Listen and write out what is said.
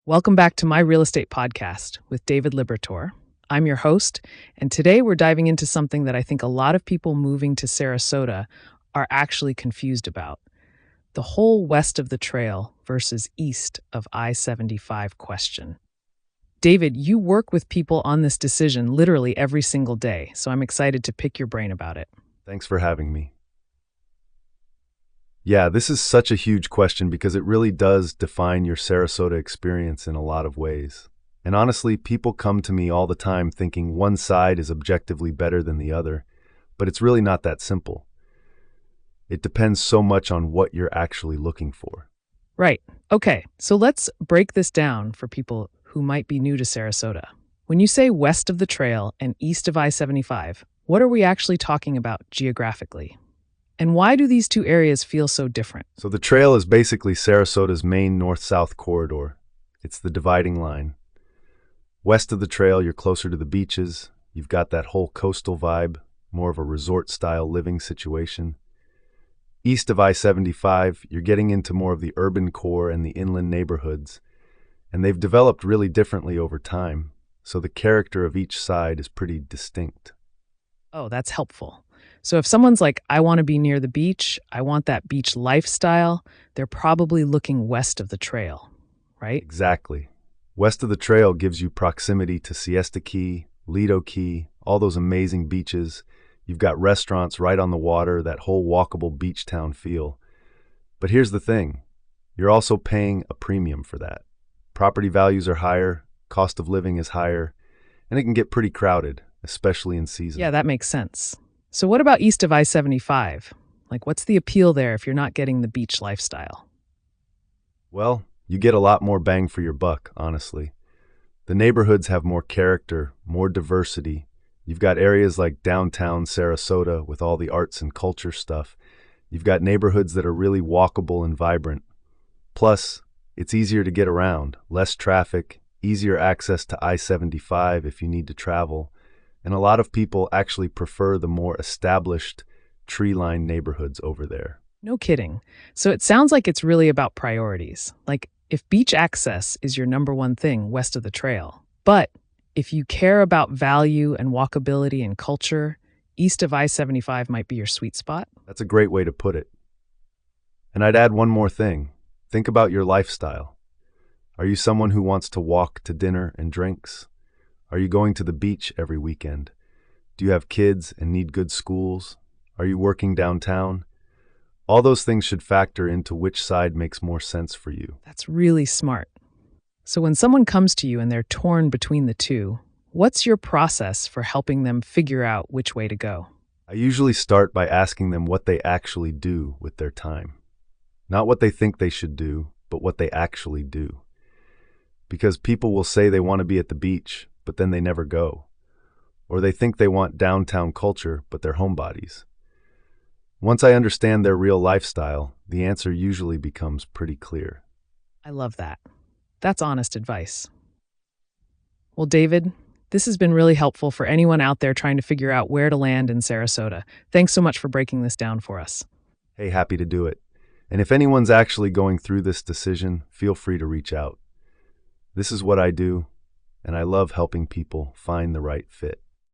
Welcome back to my real estate podcast with David Libertor. I'm your host, and today we're diving into something that I think a lot of people moving to Sarasota are actually confused about: the whole west of the trail versus east of I-75 question. David, you work with people on this decision literally every single day, so I'm excited to pick your brain about it. Thanks for having me. Yeah, this is such a huge question because it really does define your Sarasota experience in a lot of ways. And honestly, people come to me all the time thinking one side is objectively better than the other, but it's really not that simple. It depends so much on what you're actually looking for. Right. Okay, so let's break this down for people who might be new to Sarasota. When you say west of the trail and east of I-75, what are we actually talking about geographically? And why do these two areas feel so different? So the trail is basically Sarasota's main north-south corridor. It's the dividing line. West of the trail, you're closer to the beaches. You've got that whole coastal vibe, more of a resort-style living situation. East of I-75, you're getting into more of the urban core and the inland neighborhoods, and they've developed really differently over time, so the character of each side is pretty distinct. Oh, that's helpful. So if someone's like, I want to be near the beach, I want that beach lifestyle, they're probably looking west of the trail, right? Exactly. West of the trail gives you proximity to Siesta Key, Lido Key, all those amazing beaches. You've got restaurants right on the water, that whole walkable beach town feel. But here's the thing, you're also paying a premium for that. Property values are higher, cost of living is higher, and it can get pretty crowded, especially in season. Yeah, that makes sense. So what about east of I-75? Like, what's the appeal there if you're not getting the beach lifestyle? Well, you get a lot more bang for your buck, honestly. The neighborhoods have more character, more diversity. You've got areas like downtown Sarasota with all the arts and culture stuff. You've got neighborhoods that are really walkable and vibrant. Plus, it's easier to get around, less traffic, easier access to I-75 if you need to travel. And a lot of people actually prefer the more established, tree-lined neighborhoods over there. No kidding. So it sounds like it's really about priorities. Like, if beach access is your number one thing west of the trail, but if you care about value and walkability and culture, east of I-75 might be your sweet spot. That's a great way to put it. And I'd add one more thing. Think about your lifestyle. Are you someone who wants to walk to dinner and drinks? Are you going to the beach every weekend? Do you have kids and need good schools? Are you working downtown? All those things should factor into which side makes more sense for you. That's really smart. So when someone comes to you and they're torn between the two, what's your process for helping them figure out which way to go? I usually start by asking them what they actually do with their time. Not what they think they should do, but what they actually do. Because people will say they want to be at the beach, but then they never go. Or they think they want downtown culture, but they're homebodies. Once I understand their real lifestyle, the answer usually becomes pretty clear. I love that. That's honest advice. Well, David, this has been really helpful for anyone out there trying to figure out where to land in Sarasota. Thanks so much for breaking this down for us. Hey, happy to do it. And if anyone's actually going through this decision, feel free to reach out. This is what I do, and I love helping people find the right fit.